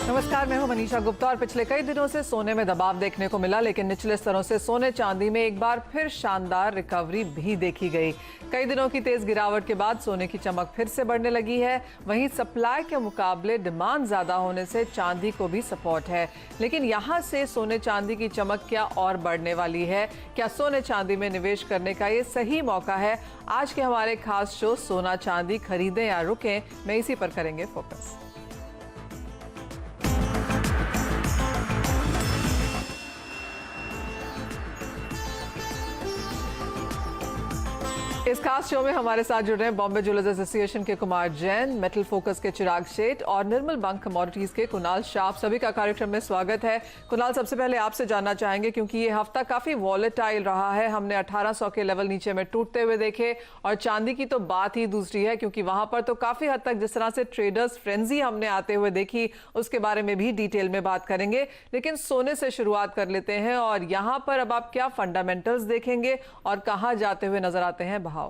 नमस्कार, मैं हूं मनीषा गुप्ता और पिछले कई दिनों से सोने में दबाव देखने को मिला, लेकिन निचले स्तरों से सोने चांदी में एक बार फिर शानदार रिकवरी भी देखी गई। कई दिनों की तेज गिरावट के बाद सोने की चमक फिर से बढ़ने लगी है। वहीं सप्लाई के मुकाबले डिमांड ज्यादा होने से चांदी को भी सपोर्ट है। लेकिन यहां से सोने चांदी की चमक क्या और बढ़ने वाली है? क्या सोने चांदी में निवेश करने का ये सही मौका है? आज के हमारे खास शो सोना चांदी खरीदें या रुकें में इसी पर करेंगे फोकस। इस खास शो में हमारे साथ जुड़ रहे हैं बॉम्बे ज्वेलर्स एसोसिएशन के कुमार जैन, मेटल फोकस के चिराग शेठ और निर्मल बैंक कमोडिटीज के कुणाल शाह। सभी का कार्यक्रम में स्वागत है। कुणाल, सबसे पहले आपसे जानना चाहेंगे, क्योंकि ये हफ्ता काफी वॉलेटाइल रहा है। हमने 1800 के लेवल नीचे में टूटते हुए देखे और चांदी की तो बात ही दूसरी है, क्योंकि वहां पर तो काफी हद तक जिस तरह से ट्रेडर्स फ्रेंजी हमने आते हुए देखी, उसके बारे में भी डिटेल में बात करेंगे। लेकिन सोने से शुरुआत कर लेते हैं और यहाँ पर अब आप क्या फंडामेंटल्स देखेंगे और कहाँ जाते हुए नजर आते हैं भाव?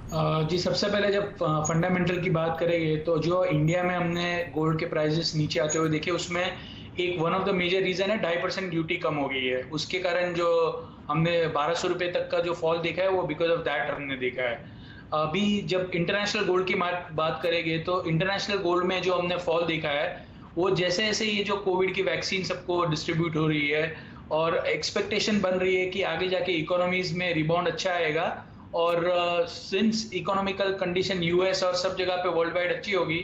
जी, सबसे पहले जब फंडामेंटल की बात करेंगे तो जो इंडिया में हमने गोल्ड के प्राइसेस नीचे आते हुए देखे, उसमें एक one of the major reason है 2.5% ड्यूटी कम हो गई है। उसके कारण जो हमने 1200 रुपये तक का जो फॉल देखा है वो बिकॉज ऑफ दैट हमने देखा है। अभी जब इंटरनेशनल गोल्ड की बात करेंगे तो इंटरनेशनल गोल्ड में जो हमने फॉल देखा है वो जैसे जैसे ये जो कोविड की वैक्सीन सबको डिस्ट्रीब्यूट हो रही है और एक्सपेक्टेशन बन रही है कि आगे जाके इकोनॉमीज में रिबाउंड अच्छा आएगा और सिंस इकोनॉमिकल कंडीशन यूएस और सब जगह पे वर्ल्ड वाइड अच्छी होगी,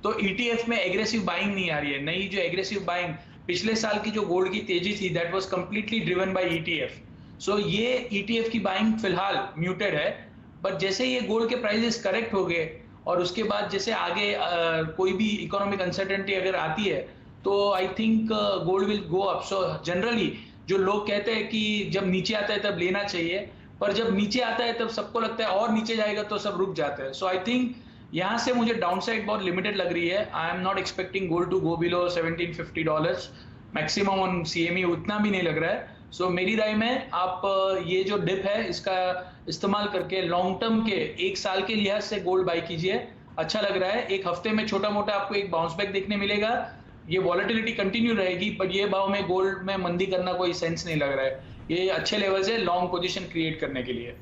तो ईटीएफ में एग्रेसिव बाइंग नहीं आ रही है। नई जो एग्रेसिव बाइंग पिछले साल की जो गोल्ड की तेजी थी, that was completely driven by ETF. So ये ईटीएफ की बाइंग फिलहाल म्यूटेड है। बट जैसे ये गोल्ड के प्राइसेस करेक्ट हो गए और उसके बाद जैसे आगे कोई भी इकोनॉमिक अनसर्टेनिटी अगर आती है तो I think gold will go up. So generally जो लोग कहते हैं कि जब नीचे आता है तब लेना चाहिए, पर जब नीचे आता है तब सबको लगता है और नीचे जाएगा तो सब रुक जाते हैं। सो आई थिंक यहाँ से मुझे डाउनसाइड बहुत लिमिटेड लग रही है। I am not expecting gold to go below $1750 maximum on CME, उतना भी नहीं लग रहा है। सो मेरी राय में आप ये जो डिप है इसका इस्तेमाल करके लॉन्ग टर्म के एक साल के लिहाज से गोल्ड बाय कीजिए। अच्छा लग रहा है। एक हफ्ते में छोटा मोटा आपको एक बाउंस बैक देखने मिलेगा। ये वॉलेटिलिटी कंटिन्यू रहेगी, बट ये भाव में गोल्ड में मंदी करना कोई सेंस नहीं लग रहा है। ये अच्छे लेवल से लॉन्ग पोजीशन क्रिएट करने के लिए।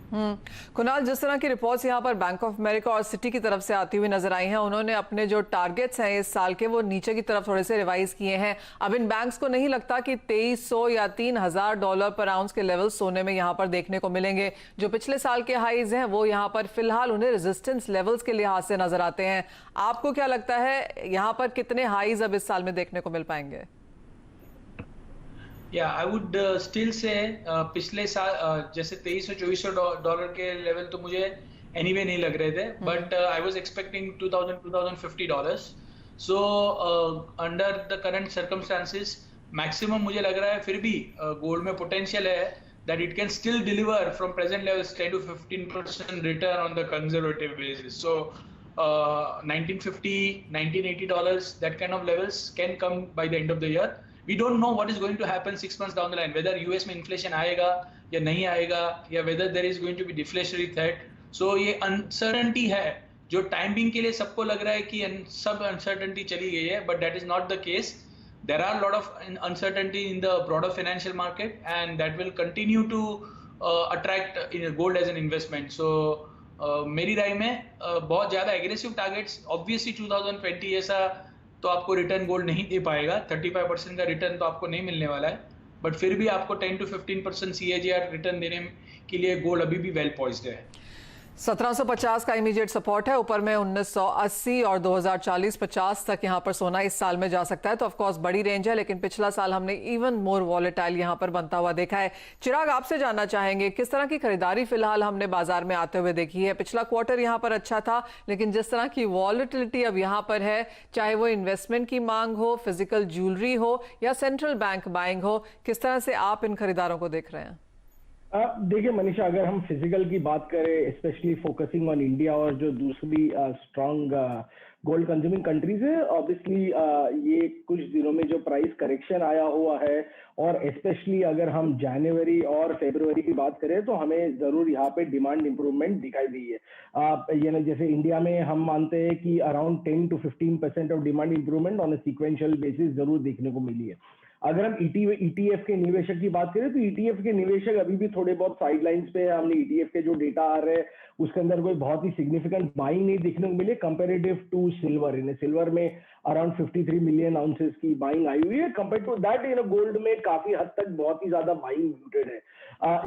कुणाल, जिस तरह की रिपोर्ट्स यहाँ पर बैंक ऑफ अमेरिका और सिटी की तरफ से आती हुई नजर आई हैं, उन्होंने अपने जो टारगेट्स हैं इस साल के वो नीचे की तरफ थोड़े से रिवाइज किए हैं। अब इन बैंक्स को नहीं लगता कि $2300 या $3000 पर आउंस के लेवल सोने में यहाँ पर देखने को मिलेंगे। जो पिछले साल के हाईज हैं वो यहाँ पर फिलहाल उन्हें रेजिस्टेंस लेवल्स के लिहाज से नजर आते हैं। आपको क्या लगता है यहाँ पर कितने हाईज अब इस साल में देखने को मिल पाएंगे? या आई वुड स्टिल से पिछले साल जैसे $2300-2400 के लेवल तो मुझे एनीवे नहीं लग रहे थे, but I was expecting $2000-$2050। So under the current circumstances maximum मुझे लग रहा है फिर भी गोल्ड में पोटेंशियल है that it can still deliver from present levels 10 to 15% return on the conservative basis. So 1950, $1980, that kind of levels can come by the end of the year. We don't know what is going to happen 6 months down the line, whether US में inflation आएगा या नहीं आएगा, या whether there is going to be deflationary threat. So ये uncertainty है जो time being के लिए सबको लग रहा है कि सब uncertainty चली गई है, but that is not the case. There are a lot of uncertainty in the broader financial market, and that will continue to attract gold as an investment. So मेरी राय में बहुत ज़्यादा एग्रेसिव टारगेट्स ऑब्वियसली 2020 ऐसा तो आपको return gold नहीं दे पाएगा। 35% का रिटर्न तो आपको नहीं मिलने वाला है, बट फिर भी आपको 10 to 15% CAGR रिटर्न देने के लिए गोल्ड अभी भी वेल पॉइज्ड है। 1750 का इमीडिएट सपोर्ट है, ऊपर में 1980 और 2040-50 तक यहाँ पर सोना इस साल में जा सकता है। तो ऑफ कोर्स बड़ी रेंज है, लेकिन पिछला साल हमने इवन मोर वॉलेटाइल यहाँ पर बनता हुआ देखा है। चिराग, आपसे जानना चाहेंगे किस तरह की खरीदारी फिलहाल हमने बाजार में आते हुए देखी है? पिछला क्वार्टर यहाँ पर अच्छा था, लेकिन जिस तरह की वॉलेटिलिटी अब यहाँ पर है, चाहे वो इन्वेस्टमेंट की मांग हो, फिजिकल ज्वेलरी हो या सेंट्रल बैंक बाइंग हो, किस तरह से आप इन खरीदारों को देख रहे हैं? देखिए मनीषा, अगर हम फिजिकल की बात करें, स्पेशली फोकसिंग ऑन इंडिया और जो दूसरी स्ट्रांग गोल्ड कंज्यूमिंग कंट्रीज है। ऑब्वियसली ये कुछ दिनों में जो प्राइस करेक्शन आया हुआ है, और स्पेशली अगर हम जनवरी और फरवरी की बात करें तो हमें जरूर यहाँ पे डिमांड इंप्रूवमेंट दिखाई दी है। ये ना, जैसे इंडिया में हम मानते हैं कि around 10 to 15% of demand improvement on a sequential basis जरूर देखने को मिली है। अगर हम ईटीएफ के निवेशक की बात करें तो ईटीएफ के निवेशक अभी भी थोड़े बहुत साइडलाइंस पे है। हमने ईटीएफ के जो डेटा आ रहे हैं उसके अंदर कोई बहुत ही सिग्निफिकेंट बाइंग नहीं देखने को मिले comparative to silver. In silver में अराउंड 53 मिलियन आउंसेस की बाइंग आई हुई है। Compare to that in gold में काफी हद तक बहुत ही ज्यादा बाइंग म्यूटेड है।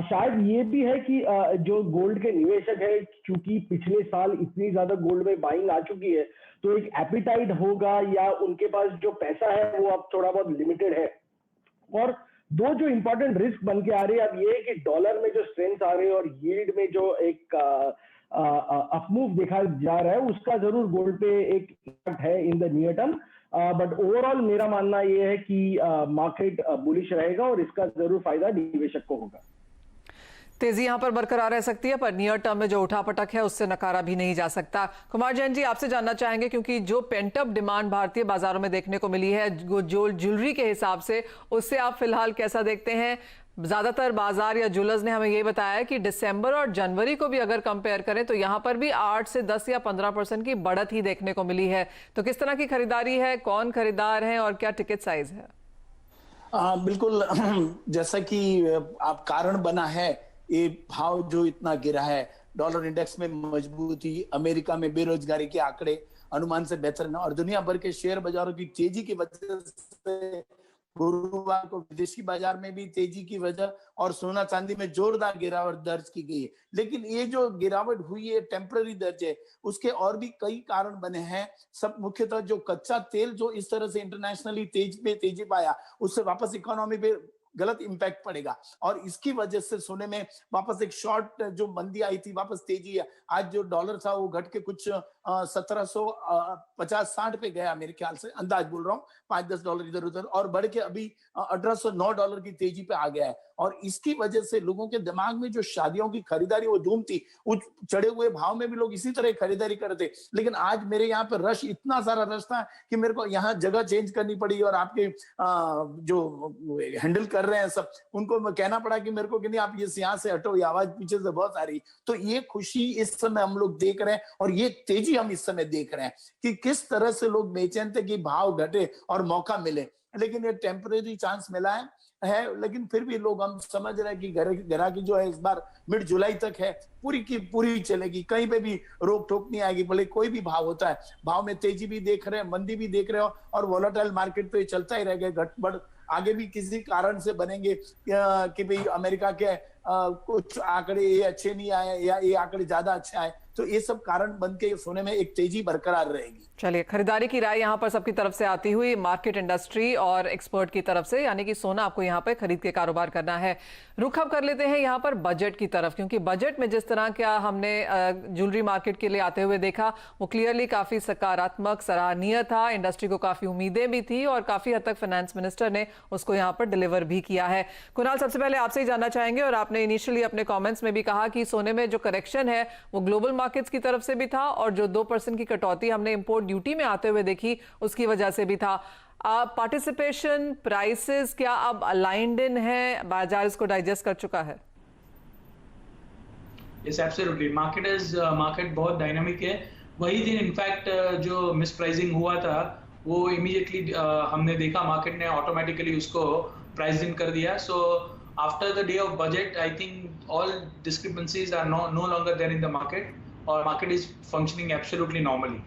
शायद ये भी है कि जो गोल्ड के निवेशक है, क्योंकि पिछले साल इतनी ज्यादा गोल्ड में बाइंग आ चुकी है, तो एक एपिटाइट होगा या उनके पास जो पैसा है वो अब थोड़ा बहुत लिमिटेड है। और दो जो इंपॉर्टेंट रिस्क बन के आ रही है अब ये है कि डॉलर में जो स्ट्रेंथ आ रही है और यील्ड में जो एक अपमूव देखा जा रहा है, उसका जरूर गोल्ड पे एक इम्पैक्ट है in the near term. But overall मेरा मानना ये है कि मार्केट बुलिश रहेगा और इसका जरूर फायदा निवेशक को होगा। तेजी यहां पर बरकरार रह सकती है, पर नियर टर्म में जो उठापटक है उससे नकारा भी नहीं जा सकता। कुमार जैन जी, आपसे जानना चाहेंगे, क्योंकि जो पेंटअप डिमांड भारतीय बाजारों में देखने को मिली है जो ज्वेलरी के हिसाब से, उससे आप फिलहाल कैसा देखते हैं? ज्यादातर बाजार या ज्वेलर्स ने हमें ये बताया कि दिसंबर और जनवरी को भी अगर कंपेयर करें तो यहां पर भी 8 से 10 या 15% की बढ़त ही देखने को मिली है। तो किस तरह की खरीदारी है, कौन खरीदार है और क्या टिकट साइज है? बिल्कुल जैसा कि आप कारण बना है ये भाव जो इतना गिरा है, डॉलर इंडेक्स में मजबूती, अमेरिका में बेरोजगारी के आंकड़े अनुमान से बेहतर है और दुनिया भर के शेयर बाजारों की तेजी की वजह से गुरुवार को विदेशी बाजार में भी तेजी की वजह और सोना चांदी में जोरदार गिरावट दर्ज की गई है। लेकिन ये जो गिरावट हुई है टेम्पररी दर्ज है, उसके और भी कई कारण बने हैं। सब मुख्यतः जो कच्चा तेल जो इस तरह से इंटरनेशनली तेजी पाया, उससे वापस इकोनॉमी पे गलत इंपैक्ट पड़ेगा और इसकी वजह से सोने में वापस एक शॉर्ट जो मंदी आई थी वापस तेजी है। आज जो डॉलर था वो घट के कुछ 1750-60 पे गया मेरे ख्याल से, अंदाज बोल रहा हूँ, $5-10 इधर उधर, और बढ़ के अभी $1809 की तेजी पे आ गया है। और इसकी वजह से लोगों के दिमाग में जो शादियों की खरीदारी वो धूम थी, उस चढ़े हुए भाव में भी लोग इसी तरह खरीदारी करते। लेकिन आज मेरे यहाँ पे रश, इतना सारा रश था कि मेरे को यहाँ जगह चेंज करनी पड़ी और आपके जो हैंडल कर रहे हैं सब, उनको कहना पड़ा कि मेरे को कि नहीं आप ये यहाँ से हटो, ये आवाज पीछे से बहुत आ रही। तो ये खुशी इस समय हम लोग देख रहे हैं और ये तेजी हम इस समय देख रहे हैं कि किस तरह से लोग बेचैन थे कि भाव घटे और मौका मिले। लेकिन ये टेम्परेरी चांस मिला है, लेकिन फिर भी लोग, हम समझ रहे हैं कि ग्राहकी जो है इस बार मिड जुलाई तक है, पूरी की पूरी चलेगी, कहीं पे भी रोक टोक नहीं आएगी, भले कोई भी भाव होता है। भाव में तेजी भी देख रहे हैं, मंदी भी देख रहे हो और वोलेटाइल मार्केट तो ये चलता ही रहेगा। घट बढ़ आगे भी किसी कारण से बनेंगे कि भाई अमेरिका के कुछ आंकड़े ये अच्छे नहीं आए या ये आंकड़े ज्यादा अच्छे आए, तो ये सब कारण बन के सोने में एक तेजी बरकरार रहेगी। चलिए, खरीदारी की राय यहाँ पर सबकी तरफ से आती हुई, मार्केट, इंडस्ट्री और एक्सपर्ट की तरफ से, यानी कि सोना आपको यहाँ पर खरीद के कारोबार करना है। रुख अब कर लेते हैं यहाँ पर बजट की तरफ, क्योंकि बजट में जिस तरह का हमने ज्वेलरी मार्केट के लिए आते हुए देखा वो क्लियरली काफी सकारात्मक, सराहनीय था। इंडस्ट्री को काफी उम्मीदें भी थी और काफी हद तक फाइनेंस मिनिस्टर ने उसको यहाँ पर डिलीवर भी किया है। कुणाल, सबसे पहले आपसे ही जानना चाहेंगे, और आपने इनिशियली अपने कॉमेंट्स में भी कहा कि सोने में जो करेक्शन है वो ग्लोबल मार्केट्स की तरफ से भी था और जो 2% की कटौती हमने इंपोर्ट ड्यूटी में आते हुए देखी उसकी वजह से भी था। पार्टिसिपेशन प्राइसेस क्या अब अलाइंड इन है, बाजार इसको डाइजेस्ट कर चुका है? Yes, absolutely. मार्केट बहुत डायनामिक है। वही दिन इनफैक्ट जो मिस प्राइसिंग हुआ था वो इमीडिएटली हमने देखा, मार्केट ने ऑटोमेटिकली उसको प्राइस इन कर दिया। So after the day of budget I think all discrepancies are no longer there in the market और market is functioning absolutely normally.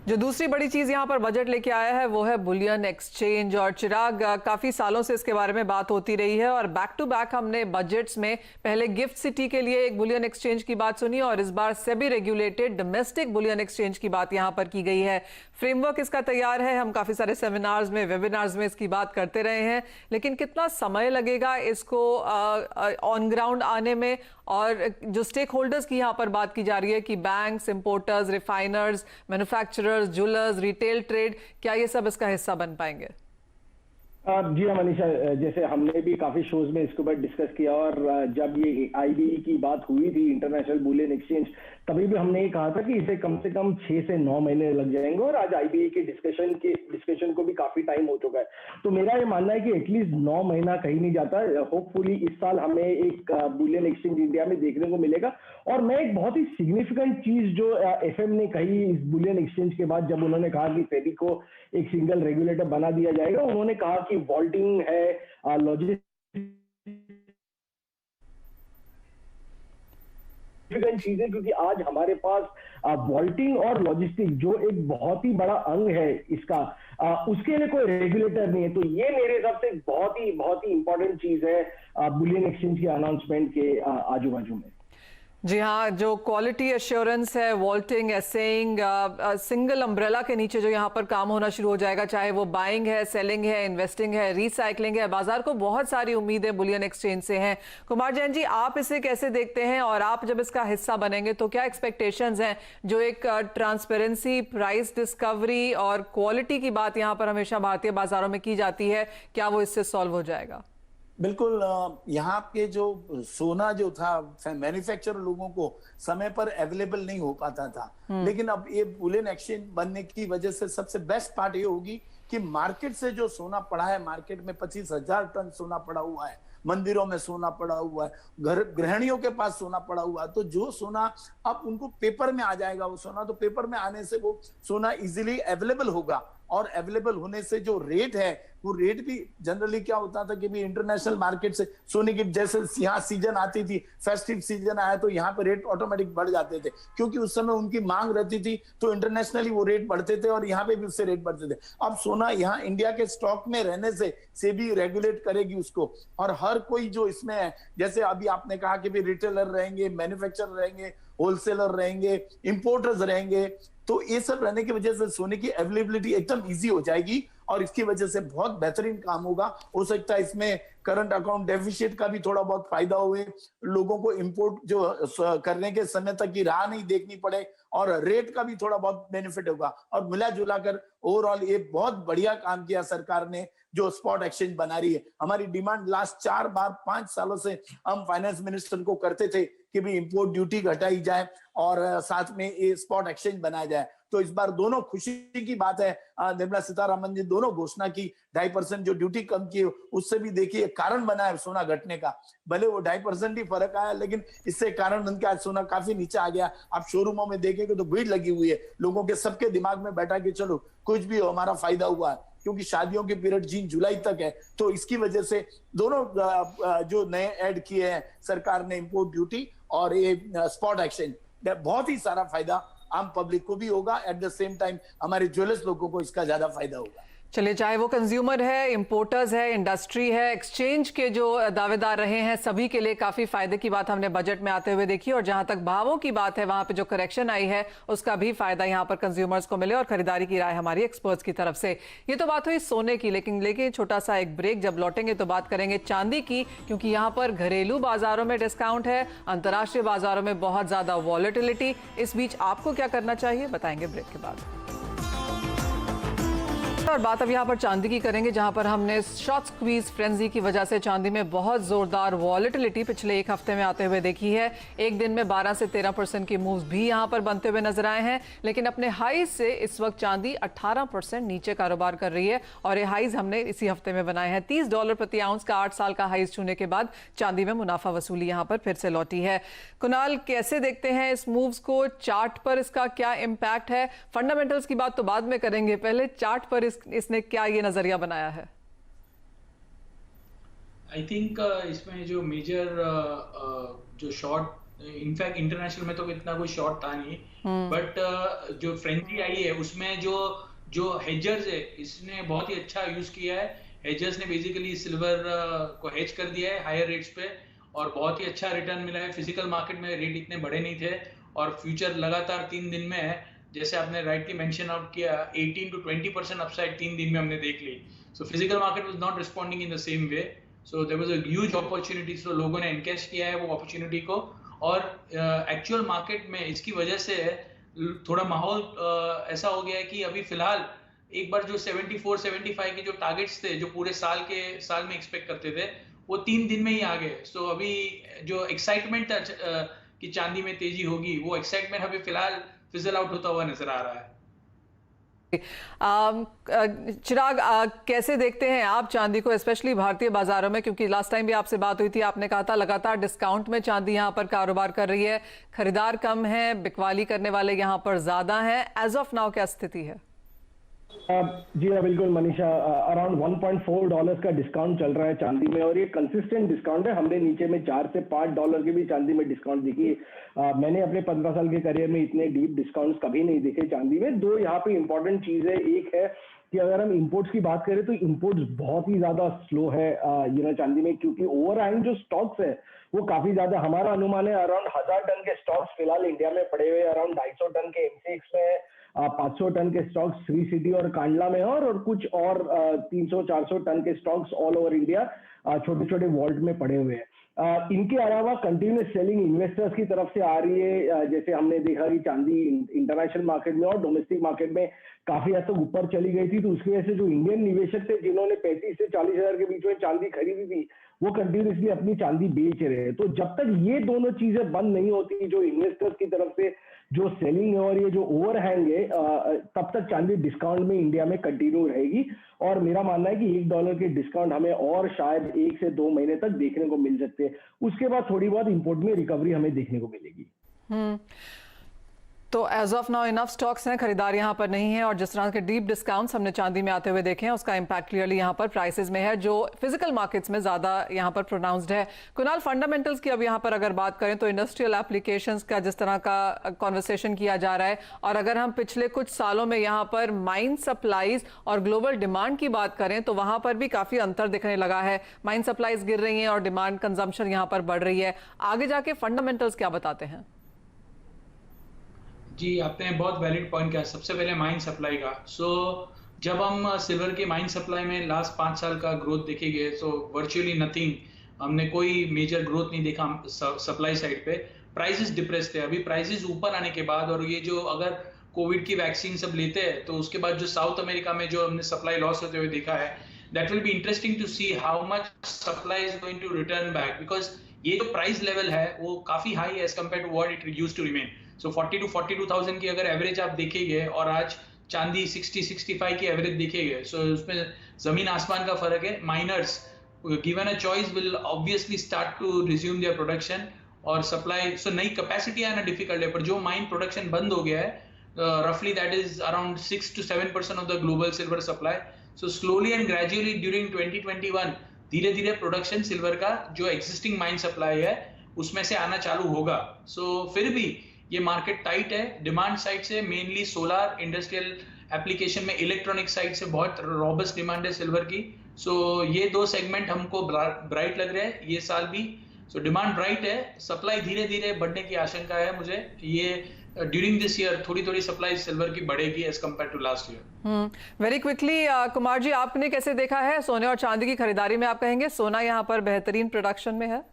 जो दूसरी बड़ी चीज यहाँ पर बजट लेके आया है वो है बुलियन एक्सचेंज। और चिराग, काफी सालों से इसके बारे में बात होती रही है और बैक टू बैक हमने बजट्स में पहले गिफ्ट सिटी के लिए एक बुलियन एक्सचेंज की बात सुनी और इस बार SEBI regulated domestic bullion exchange की बात यहाँ पर की गई है। फ्रेमवर्क इसका तैयार है, हम काफी सारे सेमिनार्स में, वेबिनार्स में इसकी बात करते रहे हैं, लेकिन कितना समय लगेगा इसको ऑन ग्राउंड आने में? और जो स्टेक होल्डर्स की यहाँ पर बात की जा रही है कि banks, importers, refiners, manufacturers, jewellers, retail trade, क्या ये सब इसका हिस्सा बन पाएंगे? जी हाँ मनीषा, जैसे हमने भी काफी शोज में इसके ऊपर डिस्कस किया और जब ये आईबीई की बात हुई थी, इंटरनेशनल बुलियन एक्सचेंज, तभी भी हमने ये कहा था कि इसे कम से कम 6 से 9 महीने लग जाएंगे, और आज आईबीए के डिस्कशन को भी काफी टाइम हो चुका है। तो मेरा ये मानना है कि एटलीस्ट 9 महीना कहीं नहीं जाता। होपफुली इस साल हमें एक बुलियन एक्सचेंज इंडिया में देखने को मिलेगा। और मैं एक बहुत ही सिग्निफिकेंट चीज जो एफएम ने कही इस बुलियन एक्सचेंज के बाद, जब उन्होंने कहा कि सेबी को एक सिंगल रेगुलेटर बना दिया जाएगा, उन्होंने कहा कि वॉल्टिंग है, लॉजिस्टिक चीजें, क्योंकि आज हमारे पास वॉल्टिंग और लॉजिस्टिक जो एक बहुत ही बड़ा अंग है इसका, उसके लिए कोई रेगुलेटर नहीं है। तो ये मेरे हिसाब से बहुत ही इंपॉर्टेंट चीज है बुलियन एक्सचेंज के अनाउंसमेंट के आजू बाजू में। जी हाँ, जो क्वालिटी एश्योरेंस है, वॉल्टिंग, एसेइंग, सिंगल अम्ब्रेला के नीचे जो यहाँ पर काम होना शुरू हो जाएगा, चाहे वो बाइंग है, सेलिंग है, इन्वेस्टिंग है, रिसाइकलिंग है, बाजार को बहुत सारी उम्मीदें बुलियन एक्सचेंज से हैं। कुमार जैन जी, आप इसे कैसे देखते हैं, और आप जब इसका हिस्सा बनेंगे तो क्या एक्सपेक्टेशंस हैं? जो एक ट्रांसपेरेंसी, प्राइस डिस्कवरी और क्वालिटी की बात यहाँ पर हमेशा भारतीय बाजारों में की जाती है, क्या वो इससे सॉल्व हो जाएगा? बिल्कुल। यहाँ के जो सोना जो था, मैन्युफैक्चरर लोगों को समय पर अवेलेबल नहीं हो पाता था, लेकिन अब ये बुलियन एक्सचेंज बनने की वजह से सबसे बेस्ट पार्ट ये होगी कि मार्केट से जो सोना पड़ा है, मार्केट में 25,000 टन सोना पड़ा हुआ है, मंदिरों में सोना पड़ा हुआ है, गृहिणियों के पास सोना पड़ा हुआ है। तो जो सोना अब उनको पेपर में आ जाएगा, वो सोना तो पेपर में आने से वो सोना इजीली अवेलेबल होगा, और अवेलेबल होने से जो रेट है वो रेट भी जनरली क्या होता था कि भी इंटरनेशनल मार्केट से सोने की, जैसे यहाँ सीजन आती थी, फेस्टिव सीजन आया तो यहाँ पे रेट ऑटोमेटिक बढ़ जाते थे, क्योंकि उस समय उनकी मांग रहती थी, तो इंटरनेशनली वो रेट बढ़ते थे और यहाँ पे भी उससे रेट बढ़ते थे। अब सोना यहाँ इंडिया के स्टॉक में रहने से सेबी रेगुलेट करेगी उसको, और हर कोई जो इसमें है, जैसे अभी आपने कहा कि भी रिटेलर रहेंगे, मैन्युफैक्चरर रहेंगे, होलसेलर रहेंगे, इंपोर्टर्स रहेंगे, तो ये सब रहने की वजह से सोने की अवेलेबिलिटी एकदम इजी हो जाएगी, और इसकी वजह से बहुत बेहतरीन काम होगा। हो सकता है इसमें करंट अकाउंट डेफिसिट का भी थोड़ा बहुत फायदा हुए, लोगों को इंपोर्ट जो करने के समय तक की राह नहीं देखनी पड़े, और रेट का भी थोड़ा बहुत बेनिफिट होगा। और मिला जुला कर ओवरऑल ये बहुत बढ़िया काम किया सरकार ने, जो स्पॉट एक्सचेंज बना रही है। हमारी डिमांड लास्ट 4 बार 5 सालों से हम फाइनेंस मिनिस्टर को करते थे कि भी इंपोर्ट ड्यूटी घटाई जाए और साथ में ये स्पॉट एक्सचेंज बनाया जाए। तो इस बार दोनों खुशी की बात है, निर्मला सीतारमन जी दोनों घोषणा की, 2.5% जो ड्यूटी कम की, उससे भी देखिए कारण बना है सोना घटने का। भले वो 2.5% ही फर्क आया, लेकिन इससे कारण बन के आज सोना काफी नीचे आ गया। आप शोरूमों में देखेंगे तो भीड़ लगी हुई है, लोगों के सबके दिमाग में बैठा कि चलो कुछ भी हो, हमारा फायदा हुआ है, क्योंकि शादियों के पीरियड जून जुलाई तक है। तो इसकी वजह से दोनों जो नए ऐड किए हैं सरकार ने, इंपोर्ट ड्यूटी और ये स्पॉट एक्सचेंज, बहुत ही सारा फायदा आम पब्लिक को भी होगा, एट द सेम टाइम हमारे ज्वेलर्स लोगों को इसका ज्यादा फायदा होगा। चलिए, चाहे वो कंज्यूमर है, इंपोर्टर्स है, इंडस्ट्री है, एक्सचेंज के जो दावेदार रहे हैं, सभी के लिए काफी फायदे की बात हमने बजट में आते हुए देखी। और जहां तक भावों की बात है, वहां पे जो करेक्शन आई है उसका भी फायदा यहां पर कंज्यूमर्स को मिले, और खरीदारी की राय हमारी एक्सपर्ट्स की तरफ से। ये तो बात हुई सोने की, लेकिन छोटा सा एक ब्रेक, जब लौटेंगे तो बात करेंगे चांदी की, क्योंकि यहाँ पर घरेलू बाजारों में डिस्काउंट है, अंतर्राष्ट्रीय बाजारों में बहुत ज्यादा वॉलेटिलिटी। इस बीच आपको क्या करना चाहिए, बताएंगे ब्रेक के बाद। और बात अब यहाँ पर चांदी की करेंगे, जहां पर हमने शॉर्ट स्क्वीज फ्रेंजी की वजह से चांदी में बहुत जोरदार वॉलेटिलिटी पिछले एक हफ्ते में आते हुए देखी है। एक दिन में 12 से 13% की मूव्स भी यहां पर बनते हुए नजर आए हैं, लेकिन अपने हाईज से इस वक्त चांदी 18% नीचे कारोबार कर रही है, और ये हाईज हमने इसी हफ्ते में बनाए हैं। $30 प्रति आउंस का 8 साल का हाईज छूने के बाद चांदी में मुनाफा वसूली यहां पर फिर से लौटी है। कुणाल, कैसे देखते हैं इस मूव्स को? चार्ट पर इसका क्या इम्पैक्ट है? फंडामेंटल्स की बात तो बाद में करेंगे, पहले चार्ट पर इसने क्या ये नजरिया बनाया है? आई थिंक इसमें जो मेजर जो शॉर्ट, इनफैक्ट इंटरनेशनल में तो इतना कोई शॉर्ट था नहीं, बट जो फ्रेंजी आई है उसमें जो हेजर्स है, इसने बहुत ही अच्छा यूज किया है। हेजर्स ने बेसिकली सिल्वर को हेज कर दिया है हायर रेट्स पे, और बहुत ही अच्छा रिटर्न मिला है। फिजिकल मार्केट में रेट इतने बड़े नहीं थे, और फ्यूचर लगातार 3 दिन में है, जैसे आपने राइटली मेंशन आउट किया, 18 to 20% अपसाइड 3 दिन में हमने देख ली। So physical market was not responding in the same way, so there was a huge opportunity. So लोगों ने एनकैश किया है वो अपॉर्चुनिटी को, और एक्चुअल मार्केट में इसकी वजह से थोड़ा माहौल ऐसा हो गया है कि अभी फिलहाल एक बार जो 74-75 के जो टारगेट्स थे, जो पूरे साल में एक्सपेक्ट करते थे, वो 3 दिन में ही आ गए। सो अभी जो एक्साइटमेंट था कि चांदी में तेजी होगी, वो एक्साइटमेंट अभी फिलहाल फिजल आउट होता हुआ नजर आ रहा है। चिराग, कैसे देखते हैं आप चांदी को, स्पेशली भारतीय बाजारों में? क्योंकि लास्ट टाइम भी आपसे बात हुई थी, आपने कहा था लगातार डिस्काउंट में चांदी यहां पर कारोबार कर रही है, खरीदार कम है, बिकवाली करने वाले यहां पर ज्यादा हैं। एज ऑफ नाउ क्या स्थिति है? जी हाँ, बिल्कुल मनीषा, अराउंड $1.4 का डिस्काउंट चल रहा है चांदी में, और ये कंसिस्टेंट डिस्काउंट है। हमने नीचे में $4 से $5 की भी चांदी में डिस्काउंट देखी। मैंने अपने 15 साल के करियर में इतने डीप डिस्काउंट्स कभी नहीं देखे चांदी में। दो यहाँ पे इंपॉर्टेंट चीज है, एक है कि अगर हम इंपोर्ट्स की बात करें तो इंपोर्ट्स बहुत ही ज्यादा स्लो है चांदी में, क्योंकि ओवरहैंग जो स्टॉक्स है वो काफी ज्यादा, हमारा अनुमान है अराउंड 1000 टन के स्टॉक्स फिलहाल इंडिया में पड़े हुए, अराउंड 250 टन के MCX में है, 500 टन के स्टॉक्स श्री सिटी और कांडला में और कुछ और 300-400 टन के स्टॉक्स ऑल ओवर इंडिया छोटे छोटे वॉल्ट में पड़े हुए हैं। इनके अलावा कंटिन्यूस सेलिंग इन्वेस्टर्स की तरफ से आ रही है। जैसे हमने देखा कि चांदी इंटरनेशनल मार्केट में और डोमेस्टिक मार्केट में काफी हद तक ऊपर चली गई थी, तो उसकी वजह से जो इंडियन निवेशक थे जिन्होंने 35 से 40 हजार के बीच में चांदी खरीदी थी, वो कंटिन्यूसली अपनी चांदी बेच रहे हैं। तो जब तक ये दोनों चीजें बंद नहीं होती, जो इन्वेस्टर्स की तरफ से जो सेलिंग है और ये जो ओवरहैंग है, तब तक चांदी डिस्काउंट में इंडिया में कंटिन्यू रहेगी। और मेरा मानना है कि $1 के डिस्काउंट हमें और शायद 1 से 2 महीने तक देखने को मिल सकते हैं। उसके बाद थोड़ी बहुत इंपोर्ट में रिकवरी हमें देखने को मिलेगी। तो as of now enough stocks हैं, खरीदार यहाँ पर नहीं है, और जिस तरह के डीप डिस्काउंट्स हमने चांदी में आते हुए देखे हैं उसका इम्पैक्ट क्लियरली यहाँ पर प्राइसेस में है, जो फिजिकल मार्केट्स में ज़्यादा यहाँ पर प्रोनाउंस्ड है। कुणाल, फंडामेंटल्स की अब यहाँ पर अगर बात करें तो इंडस्ट्रियल एप्लीकेशंस का जिस तरह का कॉन्वर्सेशन किया जा रहा है, और अगर हम पिछले कुछ सालों में यहाँ पर माइन सप्लाईज और ग्लोबल डिमांड की बात करें तो वहाँ पर भी काफ़ी अंतर दिखने लगा है। माइन सप्लाईज गिर रही हैं और डिमांड कंजम्पशन यहाँ पर बढ़ रही है। आगे जाके फंडामेंटल्स क्या बताते हैं? जी, आपने बहुत वैलिड पॉइंट किया। सबसे पहले माइन सप्लाई का। जब हम सिल्वर के माइन सप्लाई में लास्ट 5 साल का ग्रोथ देखेंगे तो वर्चुअली नथिंग, हमने कोई मेजर ग्रोथ नहीं देखा सप्लाई साइड पे। प्राइसेस डिप्रेस थे। अभी प्राइसेस ऊपर आने के बाद, और ये जो अगर कोविड की वैक्सीन सब लेते हैं तो उसके बाद जो साउथ अमेरिका में जो हमने सप्लाई लॉस होते हुए देखा है, that will be interesting to see how much supply is going to return back, because ये जो प्राइस लेवल है वो काफी हाई है as compare to what it used to remain. 40 to 42,000 की अगर एवरेज आप देखेंगे और आज चांदी 60-65 की एवरेज देखेंगे, उसमें जमीन आसमान का फर्क है। Miners given a choice will obviously start to resume their production और सप्लाई। नई कैपेसिटी आना डिफिकल्ट है, पर जो माइन प्रोडक्शन बंद हो गया है, रफली that is around 6 to 7% of the global silver supply. Slowly and gradually during 2021 धीरे धीरे प्रोडक्शन सिल्वर का जो एक्जिस्टिंग माइन सप्लाई है उसमें से आना चालू होगा। फिर भी ये मार्केट टाइट है। डिमांड साइड से मेनली सोलर, इंडस्ट्रियल एप्लीकेशन में, इलेक्ट्रॉनिक साइड से बहुत रॉबस्ट डिमांड है सिल्वर की। ये दो सेगमेंट हमको ब्राइट लग रहे हैं ये साल भी। डिमांड ब्राइट है, सप्लाई धीरे धीरे बढ़ने की आशंका है मुझे कि ये ड्यूरिंग दिस ईयर थोड़ी सप्लाई सिल्वर की बढ़ेगी as compare to last year. Very quickly Kumar ji, आपने कैसे देखा है सोने और चांदी की खरीदारी में? आप कहेंगे सोना यहाँ पर बेहतरीन प्रोडक्शन में है?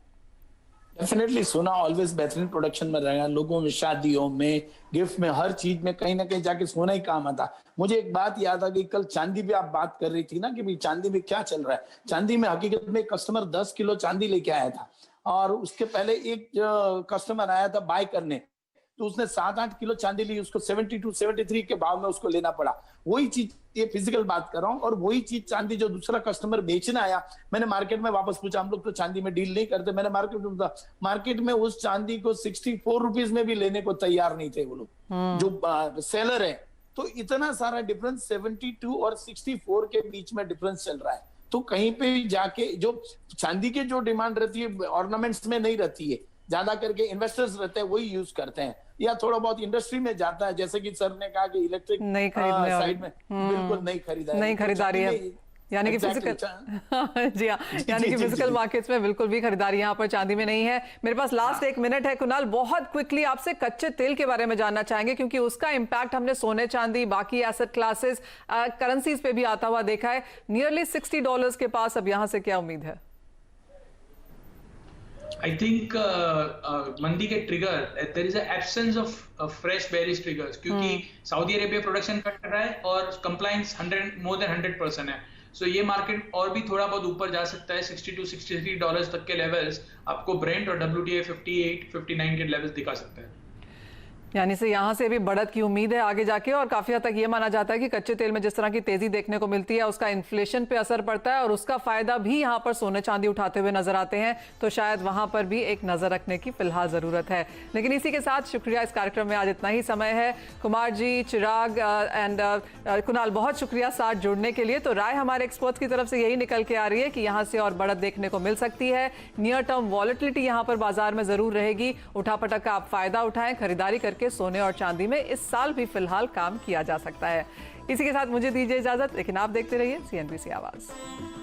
डेफिनेटली सोना ऑलवेज बेहतरीन प्रोडक्शन में रहेगा। लोगों में, शादियों में, गिफ्ट में, हर चीज में कहीं ना कहीं जाके सोना ही काम आता। मुझे एक बात याद आ गई, कल चांदी पे आप बात कर रही थी ना कि भाई चांदी में क्या चल रहा है। चांदी में हकीकत में कस्टमर 10 किलो चांदी लेके आया था, और उसके पहले एक कस्टमर आया था बाय करने, तो उसने 7-8 किलो चांदी ली, उसको 72-73 के भाव में उसको लेना पड़ा। वही चीज, ये फिजिकल बात कर रहा हूँ, और वही चीज चांदी जो दूसरा कस्टमर बेचने आया, मैंने मार्केट में वापस पूछा, हम लोग तो चांदी में डील नहीं करते, मैंने मार्केट में उस चांदी को 64 रुपीज में भी लेने को तैयार नहीं थे वो लोग जो सेलर है। तो इतना सारा डिफरेंस 72 और 64 के बीच में डिफरेंस चल रहा है। तो कहीं पे जाके जो चांदी की जो डिमांड रहती है ऑर्नामेंट्स में नहीं रहती है, ज्यादा करके इन्वेस्टर्स रहते हैं वही यूज करते हैं, या थोड़ा बहुत इंडस्ट्री में जाता है। जैसे कि सर ने कहा कि इलेक्ट्रिक साइड में बिल्कुल नहीं खरीदारी है, यानी कि फिजिकल जी हाँ, यानी कि फिजिकल मार्केट्स में बिल्कुल भी खरीदारी यहाँ पर चांदी में नहीं है। मेरे पास लास्ट 1 मिनट है कुणाल, बहुत क्विकली आपसे कच्चे तेल के बारे में जानना चाहेंगे, क्योंकि उसका इम्पैक्ट हमने सोने, चांदी, बाकी एसेट क्लासेस, करेंसीज पे भी आता हुआ देखा है। नियरली $60 के पास, अब यहाँ से क्या उम्मीद है? I think मंदी के trigger, there is an absence of fresh bearish triggers, क्योंकि सऊदी अरेबिया प्रोडक्शन कट रहा है और कंप्लायंस 100 more than 100% है। सो ये मार्केट और भी थोड़ा बहुत ऊपर जा सकता है, 60 to 63 डॉलर्स तक के लेवल्स आपको ब्रेंट और WTI 58-59 के लेवल्स दिखा सकता है। यानी से यहाँ से भी बढ़त की उम्मीद है आगे जाके, और काफी हद तक ये माना जाता है कि कच्चे तेल में जिस तरह की तेजी देखने को मिलती है उसका इन्फ्लेशन पे असर पड़ता है और उसका फायदा भी यहाँ पर सोने चांदी उठाते हुए नजर आते हैं, तो शायद वहां पर भी एक नजर रखने की फिलहाल जरूरत है। लेकिन इसी के साथ शुक्रिया, इस कार्यक्रम में आज इतना ही समय है। कुमार जी, चिराग एंड कुणाल, बहुत शुक्रिया साथ जुड़ने के लिए। तो राय हमारे एक्सपर्ट्स की तरफ से यही निकल के आ रही है कि यहाँ से और बढ़त देखने को मिल सकती है। नियर टर्म वॉलेटिलिटी यहाँ पर बाजार में जरूर रहेगी, उठापटक का आप फायदा उठाएं, खरीदारी करके सोने और चांदी में इस साल भी फिलहाल काम किया जा सकता है। इसी के साथ मुझे दीजिए इजाजत, लेकिन आप देखते रहिए CNBC आवाज।